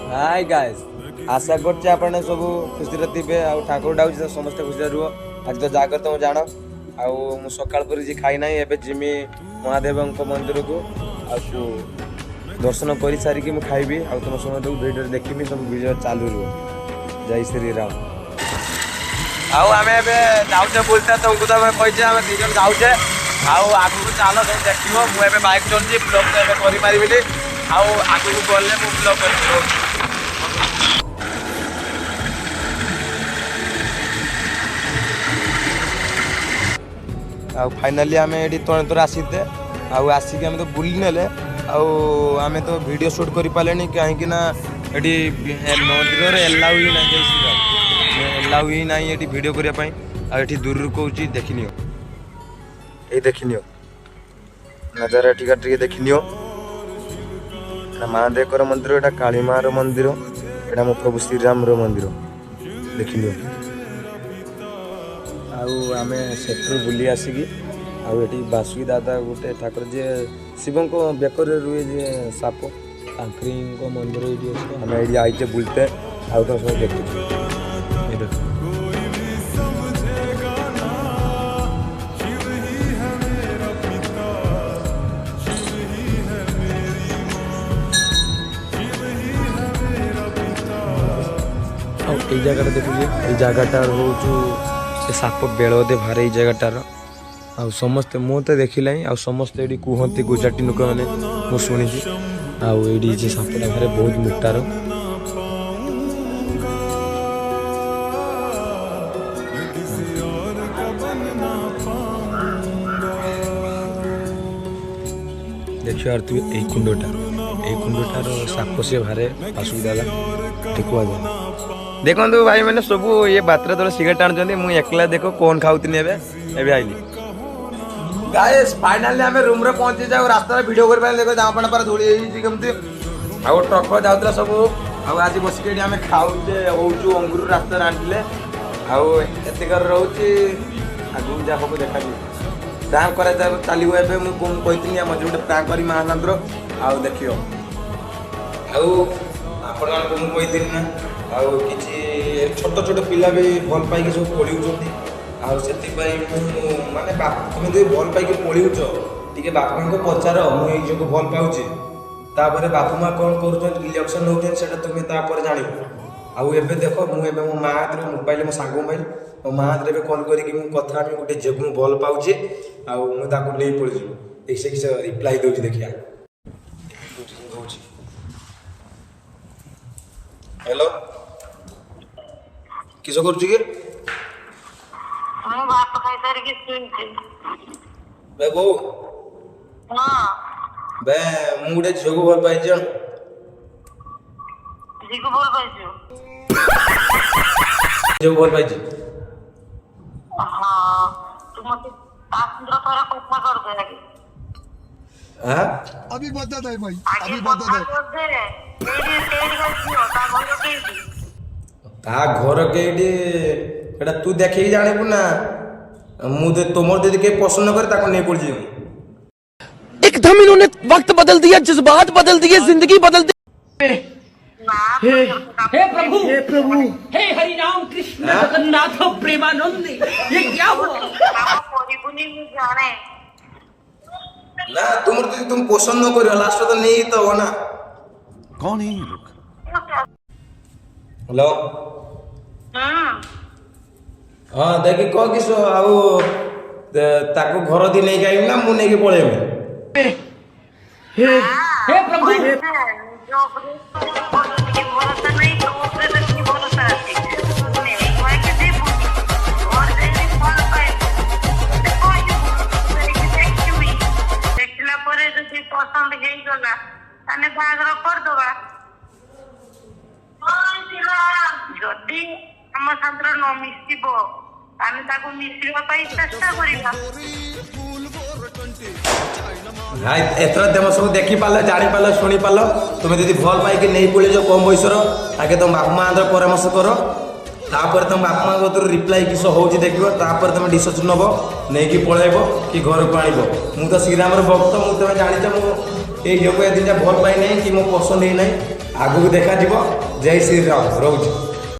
Hi guys आशा करछे आपने सब खुशी रे थिबे आ ठाकुर डाउछ समस्त खुशी रुह आज तो जागर तुम जान आ मु सकाळ पर जी खाई नाही एबे जिमी महादेवंक मंदिर को आ दर्शन कर सारिकी मु खाइबी आ तुम समस्त वीडियो देखिबी सब वीडियो चालू रुह जय श्री राम। आउ आमे एबे जाउछे बोलता तुमको तो मैं कहछे आमे तीन जाउछे आउ आगु चालो सब देखिबो मु एबे बाइक चलची ब्लॉग तो एबे करि पारिबिनी आउ आगु गले मु ब्लॉग करिबो। आ फाइनाली आम ये तणे तोर आसीते आसिक आम तो बुली नेले आम तो वीडियो शूट कर पारे कहीं ये मंदिर एलाउ ही ना एलाउ ही ना ये वीडियो करने दूर कौन देखनी ये देखनी नजारा टिका टे देखनी महादेव मंदिर यहाँ काली माँ मंदिर यहाँ मो प्रभु श्रीराम मंदिर देखनी आमे सेठू बुली आसिकी आठी बासुकी दादा गोटे ठाकुर जी शिव को बेकर रुए जे साप आखरी मंदिर ये आम ये आईचे बुलते आउ तो सब देखते जगह देखिए ये जगहटा हूँ साप बेलदे भार ये जगहटार आ समस्ते मु तो देखला आ समस्ते ये कहते गुजराती लोक मैंने मुझे शुणी आईटी सापटा भारे बहुत मोटार देखिए तु यही कुंडटार साप से भारे असुविधा ठेकुआ जाए देखो भाई मैंने सब ये बात सिगरेट टाणुंट मुझे एकला देख कौन खाऊनी एवं आईली गाइस फाइनली आम रूम रे पहुंची जाऊ रास्ता वीडियो कर देखो जापण पर धूली कमती आउ ट्रक जाऊला सब आज बसिक आम खाऊे हूँ अंगुर रास्ता आनिले आकर रोचे आगू जहाँ सब देखा प्रांक कर चलो ए मुझे मझे गोटे प्रांक कर महानंदर आउ देख मुझे ना आउ कि छोट छोट पिला भी भल पाई सब पढ़ी माने तुम भल पाई पढ़ीच टे बापा को पचार मुझे भल पाऊे तापर बापू माँ कौन कर इलेक्शन हो तुम जान आउ देख मुझे मो माँ हाथ मोबाइल मो सांग मोबाइल मो माँ हाथ में कल करके कथा गोटे झील को भल पाऊे नहीं पड़ी से किसी रिप्लाई दूसरी देखिया हेलो किस कर बे बो बे मु गोटे झील को भल पाई भल पाई अभी बदल है भाई अभी बदल है ता घर के तू देखे जानबू ना मुझे तुम दीदी के पसंद करे ताको नहीं पड़ जी एकदम इन्होंने वक्त बदल दिया जज्बात बदल दिए जिंदगी बदल दी। हे प्रभु हे हरि राम कृष्ण जगन्नाथ प्रेमानंद ये क्या हुआ ना तुम दीदी तुम पसंद न करियो लास्ट तो नहीं तो हो ना कौन है ये लोग हेलो हाँ देखी कह किस ताको घर दी नहीं गई ना मुझे नहीं पड़े हे प्रभु जदि आम साथ न मिसिब चेष्टा करवा एथर तुम सब देखी पाल जानी पाल शुणी पाल तुम दीदी भल पाई नहीं पड़े जो कम बयसर आगे तुम बापा माँ परामर्श कर तापर तुम बापा माँ कतर रिप्लाई किस हो देख तुम डिसीजन नब नहीं पलैब कि घर को आण मु तो श्रीराम भक्त मुझे जानी ये झील को दिन भल पाई ना कि मो पसंद ही ना ଆଗକୁ ଦେଖାଯିବ। ଜୟ ଶ୍ରୀରାମ ରହୁଛି।